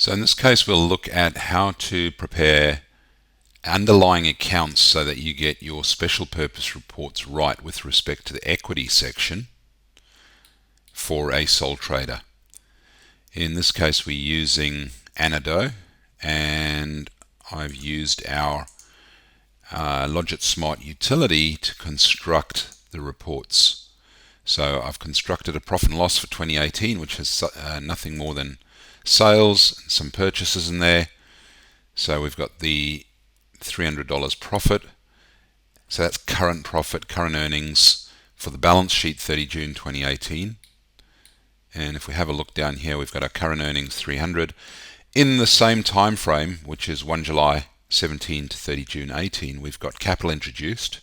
So in this case, we'll look at how to prepare underlying accounts so that you get your special purpose reports right with respect to the equity section for a sole trader. In this case, we're using Anado, and I've used our Logit Smart utility to construct the reports. So I've constructed a profit and loss for 2018, which has nothing more than sales and some purchases in there. So we've got the $300 profit. So that's current profit, current earnings for the balance sheet 30 June 2018. And if we have a look down here, we've got our current earnings 300. In the same time frame, which is 1 July 17 to 30 June 18, we've got capital introduced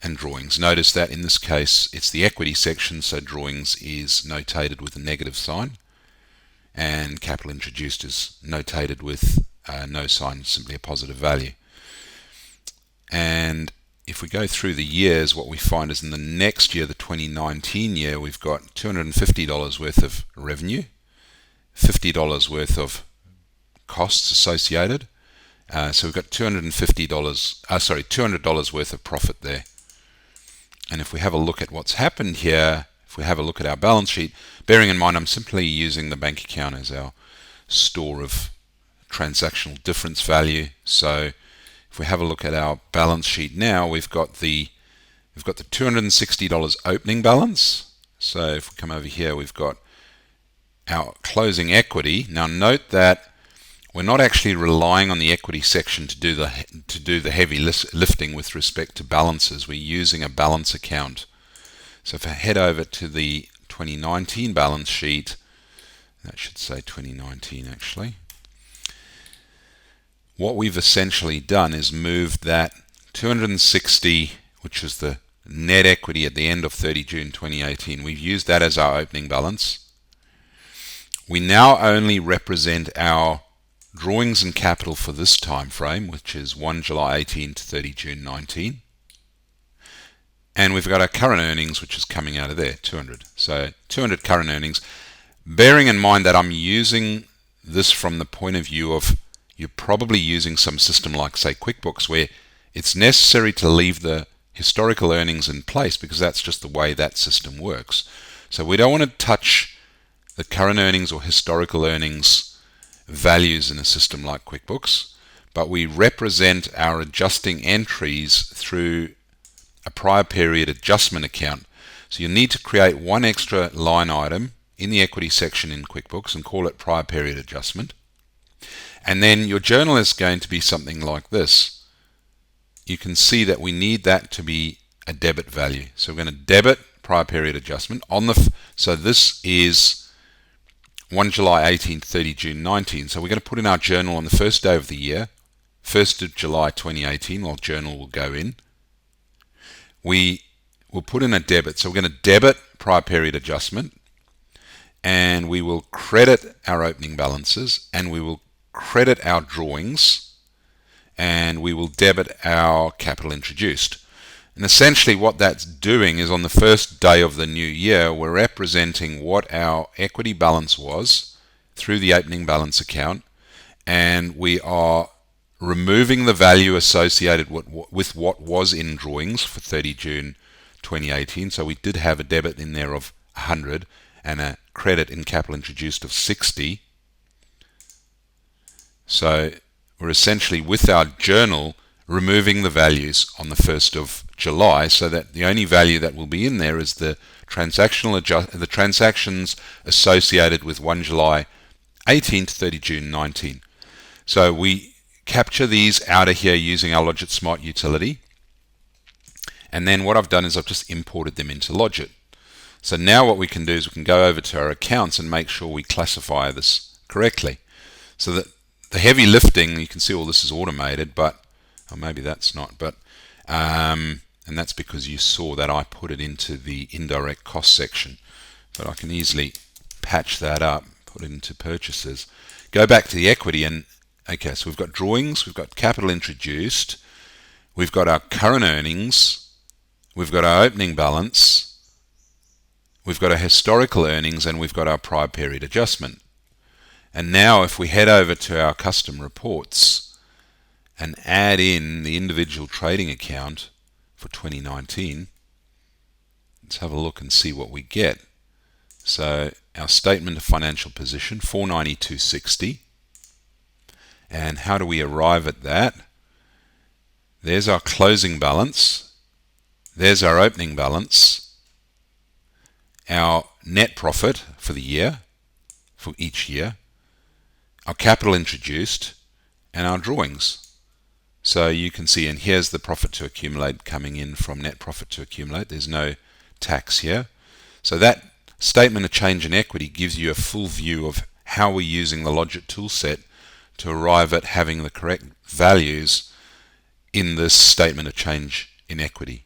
and drawings. Notice that in this case it's the equity section, so drawings is notated with a negative sign and capital introduced is notated with no sign, simply a positive value. And if we go through the years, what we find is in the next year, the 2019 year, we've got $250 worth of revenue, $50 worth of costs associated. So we've got $200 worth of profit there. And if we have a look at what's happened here, if we have a look at our balance sheet, bearing in mind I'm simply using the bank account as our store of transactional difference value. So if we have a look at our balance sheet now, we've got the $260 opening balance. So if we come over here, we've got our closing equity. Now note that we're not actually relying on the equity section to do the heavy lifting with respect to balances. We're using a balance account. So if I head over to the 2019 balance sheet, that should say 2019 actually. What we've essentially done is moved that 260, which is the net equity at the end of 30 June 2018, we've used that as our opening balance. We now only represent our drawings and capital for this time frame, which is 1 July 18 to 30 June 19. And we've got our current earnings, which is coming out of there, 200. So 200 current earnings. Bearing in mind that I'm using this from the point of view of you're probably using some system like, say, QuickBooks, where it's necessary to leave the historical earnings in place because that's just the way that system works. So we don't want to touch the current earnings or historical earnings values in a system like QuickBooks, but we represent our adjusting entries through a prior period adjustment account. So you need to create one extra line item in the equity section in QuickBooks and call it prior period adjustment. And then your journal is going to be something like this. You can see that we need that to be a debit value. So we're going to debit prior period adjustment on the so this is 1 July 18 to 30 June 19. So we're going to put in our journal on the first day of the year, 1st of July 2018, while journal will go in. We will put in a debit. So we're going to debit prior period adjustment, and we will credit our opening balances, and we will credit our drawings, and we will debit our capital introduced. And essentially what that's doing is on the first day of the new year, we're representing what our equity balance was through the opening balance account, and we are removing the value associated with what was in drawings for 30 June 2018. So we did have a debit in there of 100 and a credit in capital introduced of 60. So we're essentially, with our journal, removing the values on the 1st of July, so that the only value that will be in there is the transactions associated with 1 July 18 to 30 June 19. So we capture these out of here using our Logit Smart utility, and then what I've done is I've just imported them into Logit. So now what we can do is we can go over to our accounts and make sure we classify this correctly. So that the heavy lifting, you can see all this is automated, but or maybe that's not, but and that's because you saw that I put it into the indirect cost section. But I can easily patch that up, put it into purchases, go back to the equity, and okay, so we've got drawings, we've got capital introduced, we've got our current earnings, we've got our opening balance, we've got our historical earnings, and we've got our prior period adjustment. And now if we head over to our custom reports and add in the individual trading account for 2019, let's have a look and see what we get. So our statement of financial position, 492.60. And how do we arrive at that? There's our closing balance. There's our opening balance. Our net profit for the year, for each year. Our capital introduced, and our drawings. So you can see, and here's the profit to accumulate coming in from net profit to accumulate. There's no tax here. So that statement of change in equity gives you a full view of how we're using the Logit toolset to arrive at having the correct values in this statement of change in equity.